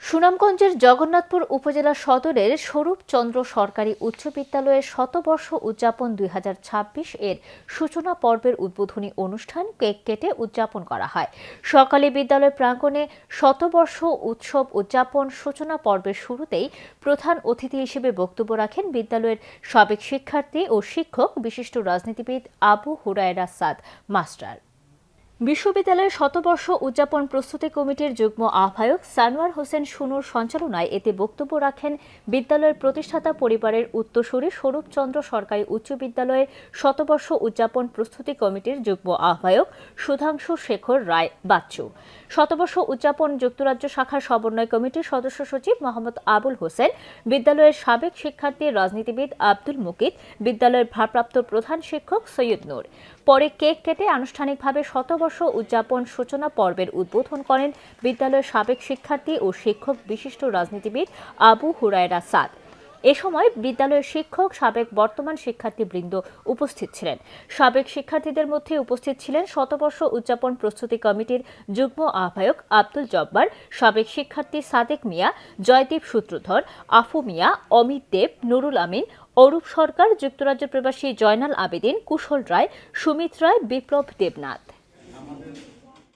সুনামগঞ্জের জগন্নাথপুর উপজেলা সদরের স্বরূপচন্দ্র সরকারি উচ্চ বিদ্যালয়ের শতবর্ষ উদযাপন 2026 এর সূচনা পর্বের উদ্বোধনী অনুষ্ঠান কেক কেটে উদযাপন করা হয়। সকালে বিদ্যালয় প্রাঙ্গণে শতবর্ষ উৎসব উদযাপন সূচনা পর্বের শুরুতেই প্রধান অতিথি হিসেবে বক্তব্য রাখেন বিদ্যালয়ের সাবেক শিক্ষার্থী ও শিক্ষক বিশিষ্ট রাজনীতিবিদ আবু হুরায়রা সাদ মাস্টার। বিশ্ববিদ্যালয়ের শতবর্ষ উদযাপন প্রস্তুতি কমিটির যুগ্ম আহ্বায়ক সানোয়ার হোসেন সুনুর সঞ্চালনায় এতে বক্তব্য রাখেন বিদ্যালয়ের প্রতিষ্ঠাতা পরিবারের উত্তরসূরি স্বরূপচন্দ্র সরকারি উচ্চ বিদ্যালয়ের শতবর্ষ উদযাপন প্রস্তুতি কমিটির যুগ্ম আহ্বায়ক সুধাংশু শেখর রায় বাচ্চু। শতবর্ষ উদযাপন যুক্তরাজ্য শাখার সমন্বয় কমিটির সদস্য সচিব মোহাম্মদ আবুল হোসেন, বিদ্যালয়ের সাবেক শিক্ষার্থী রাজনীতিবিদ আব্দুল মুকিত, বিদ্যালয়ের ভারপ্রাপ্ত প্রধান শিক্ষক সৈয়দ নূর। পরে কেক কেটে আনুষ্ঠানিকভাবে শতবর্ষ উদযাপন সূচনা পর্বের উদ্বোধন করেন বিদ্যালয়ের সাবেক শিক্ষার্থী ও শিক্ষক বিশিষ্ট রাজনীতিবিদ আবু হুরায়রা সাদ। এ সময় বিদ্যালয়ের শিক্ষক, সাবেক বর্তমান শিক্ষার্থীবৃন্দ উপস্থিত ছিলেন। সাবেক শিক্ষার্থীদের মধ্যে উপস্থিত ছিলেন শতবর্ষ উদযাপন প্রস্তুতি কমিটির যুগ্ম আহ্বায়ক আব্দুল জব্বার, সাবেক শিক্ষার্থী সাদেক মিয়া, জয়দীপ সূত্রধর, আফু মিয়া, অমিত দেব, নুরুল আমিন, অরূপ সরকার, যুক্তরাজ্য প্রবাসী জয়নাল আবেদিন, কুশল রায়, সুমিত রায়, বিপ্লব দেবনাথ।